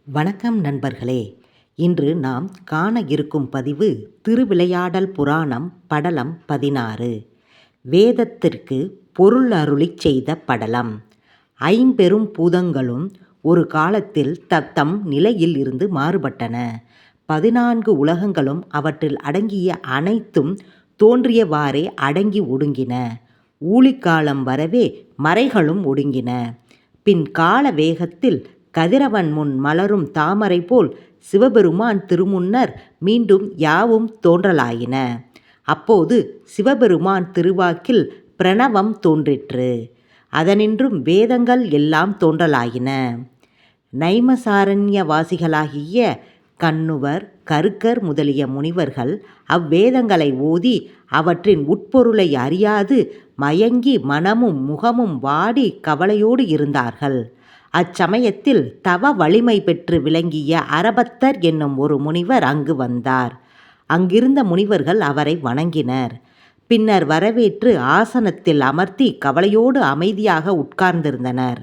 வணக்கம் நண்பர்களே. இன்று நாம் காண இருக்கும் பதிவு திருவிளையாடல் புராணம் படலம் 16. வேதத்திற்கு பொருள் அருளிச் செய்த படலம். ஐம்பெரும் பூதங்களும் ஒரு காலத்தில் தத்தம் நிலையில் இருந்து மாறுபட்டன. 14 உலகங்களும் அவற்றில் அடங்கிய அனைத்தும் தோன்றியவாறே அடங்கி ஒடுங்கின. ஊழிக்காலம் வரவே மறைகளும் ஒடுங்கின. பின் கால வேகத்தில் கதிரவன் முன் மலரும் தாமரை போல் சிவபெருமான் திருமுன்னர் மீண்டும் யாவும் தோன்றலாயின. அப்போது சிவபெருமான் திருவாக்கில் பிரணவம் தோன்றிற்று. அதனின்றும் வேதங்கள் எல்லாம் தோன்றலாயின. நைமசாரண்யவாசிகளாகிய கண்ணுவர், கருக்கர் முதலிய முனிவர்கள் அவ்வேதங்களை ஓதி அவற்றின் உட்பொருளை அறியாது மயங்கி மனமும் முகமும் வாடி கவலையோடு இருந்தார்கள். அச்சமயத்தில் தவ வலிமை பெற்று விளங்கிய அரபத்தர் என்னும் ஒரு முனிவர் அங்கு வந்தார். அங்கிருந்த முனிவர்கள் அவரை வணங்கினர். பின்னர் வரவேற்று ஆசனத்தில் அமர்த்தி கவலையோடு அமைதியாக உட்கார்ந்திருந்தனர்.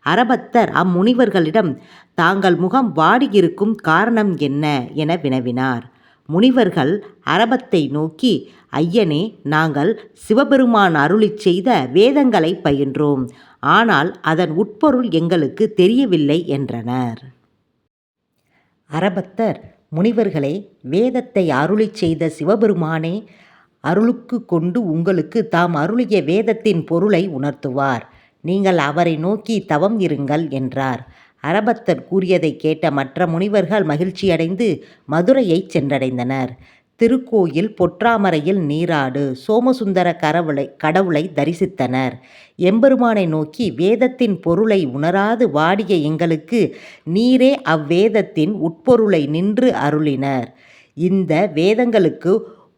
அரபத்தர் அம்முனிவர்களிடம் தாங்கள் முகம் வாடியிருக்கும் காரணம் என்ன என வினவினார். முனிவர்கள் அரபத்தை நோக்கி, ஐயனே, நாங்கள் சிவபெருமான் அருளிச் செய்த வேதங்களை பயின்றோம். ஆனால் அதன் உட்பொருள் எங்களுக்கு தெரியவில்லை என்றனர். அரபத்தர், முனிவர்களே, வேதத்தை அருளிச் செய்த சிவபெருமானே அருளுக்கு கொண்டு உங்களுக்கு தாம் அருளிய வேதத்தின் பொருளை உணர்த்துவார். நீங்கள் அவரை நோக்கி தவம் இருங்கள் என்றார். அரபத்தர் கூறியதை கேட்ட மற்ற முனிவர்கள் மகிழ்ச்சியடைந்து மதுரையை சென்றடைந்தனர். திருக்கோயில் பொற்றாமரையில் நீராடு சோமசுந்தர கடவுளை தரிசித்தனர். எம்பெருமானை நோக்கி, வேதத்தின் பொருளை உணராது வாடிய எங்களுக்கு நீரே அவ்வேதத்தின் உட்பொருளை நின்று அருளினர். இந்த வேதங்களுக்கு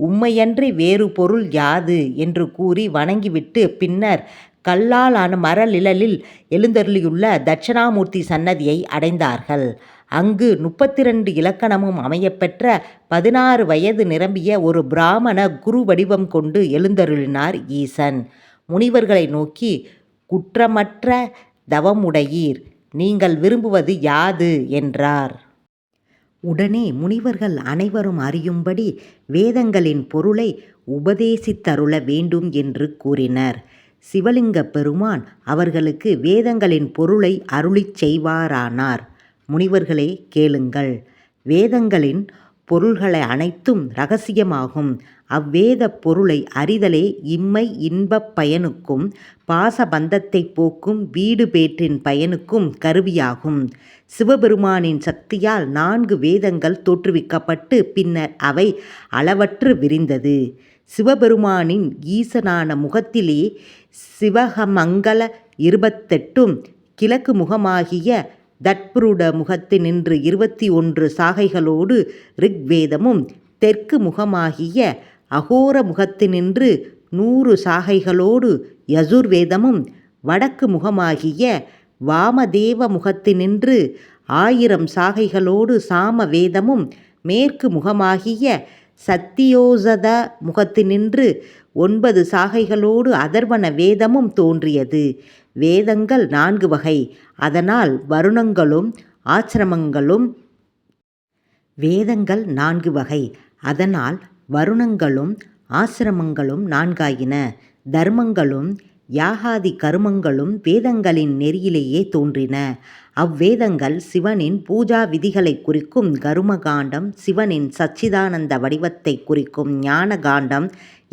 உம்மையன்றி வேறு பொருள் யாது என்று கூறி வணங்கிவிட்டு பின்னர் கல்லாலான மரநிழலில் எழுந்தருளியுள்ள தட்சணாமூர்த்தி சன்னதியை அடைந்தார்கள். அங்கு 32 இலக்கணமும் அமையப்பெற்ற 16 வயது நிரம்பிய ஒரு பிராமண குரு வடிவம் கொண்டு எழுந்தருளினார் ஈசன். முனிவர்களை நோக்கி, குற்றமற்ற தவமுடையீர், நீங்கள் விரும்புவது யாது என்றார். உடனே முனிவர்கள் அனைவரும் அறியும்படி வேதங்களின் பொருளை உபதேசித்தருள வேண்டும் என்று கூறினர். சிவலிங்க பெருமான் அவர்களுக்கு வேதங்களின் பொருளை அருளிச் செய்வாரானார். முனிவர்களே, கேளுங்கள். வேதங்களின் பொருள்களை அனைத்தும் இரகசியமாகும். அவ்வேத பொருளை அறிதலே இம்மை இன்பப் பயனுக்கும் பாசபந்தத்தை போக்கும் வீடு பேற்றின் பயனுக்கும் கருவியாகும். சிவபெருமானின் சக்தியால் 4 வேதங்கள் தோற்றுவிக்கப்பட்டு பின்னர் அவை அளவற்று விரிந்தது. சிவபெருமானின் ஈசனான முகத்திலே சிவகமங்கல 28ம் கிழக்கு முகமாகிய தட்புருட முகத்தினின்று 21 சாகைகளோடு ரிக்வேதமும், தெற்கு முகமாகிய அகோர முகத்தினின்று 100 சாகைகளோடு யசுர்வேதமும், வடக்கு முகமாகிய வாமதேவ முகத்தினின்று 1000 சாகைகளோடு சாம வேதமும், மேற்கு முகமாகிய சத்தியோசத முகத்தினின்று 9 சாகைகளோடு அதர்வண வேதமும் தோன்றியது. வேதங்கள் 4 வகை. அதனால் வருணங்களும் ஆசிரமங்களும் வேதங்கள் 4 வகை. அதனால் வருணங்களும் ஆசிரமங்களும் 4ஆயின. தர்மங்களும் யாகாதி கருமங்களும் வேதங்களின் நெறியிலேயே தோன்றின. அவ்வேதங்கள் சிவனின் பூஜா விதிகளை குறிக்கும் கருமகாண்டம், சிவனின் சச்சிதானந்த வடிவத்தை குறிக்கும் ஞான காண்டம்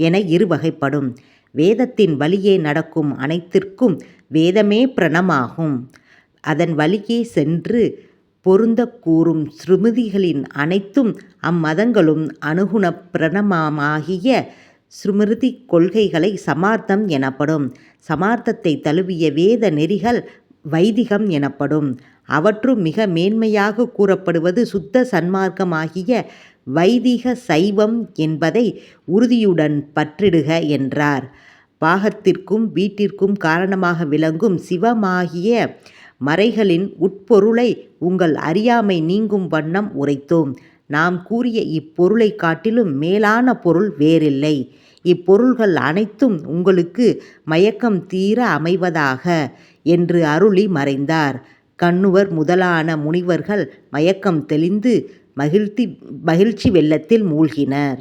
என 2 வகைப்படும். வேதத்தின் வழியே நடக்கும் அனைத்திற்கும் வேதமே பிரணமாகும். அதன் வழியே சென்று பொருந்த கூறும் ஸ்ருமிதிகளின் அனைத்தும் அம்மதங்களும் அனுகுண பிரணமாகிய ஸ்ருமிருதி கொள்கைகளை சமார்த்தம் எனப்படும். சமார்த்தத்தை தழுவிய வேத நெறிகள் வைதிகம் எனப்படும். அவற்றும் மிக மேன்மையாக கூறப்படுவது சுத்த சன்மார்க்கமாகிய வைதிக சைவம் என்பதை உறுதியுடன் பற்றிடுக என்றார். பாகத்திற்கும் வீட்டிற்கும் காரணமாக விளங்கும் சிவமாகிய மறைகளின் உட்பொருளை உங்கள் அறியாமை நீங்கும் வண்ணம் உரைத்தோம். நாம் கூறிய இப்பொருளை காட்டிலும் மேலான பொருள் வேறில்லை. இப்பொருள்கள் அனைத்தும் உங்களுக்கு மயக்கம் தீர அமைவதாக என்று அருளி மறைந்தார். கண்ணுவர் முதலான முனிவர்கள் மயக்கம் தெளிந்து மகிழ்ச்சி வெள்ளத்தில் மூழ்கினர்.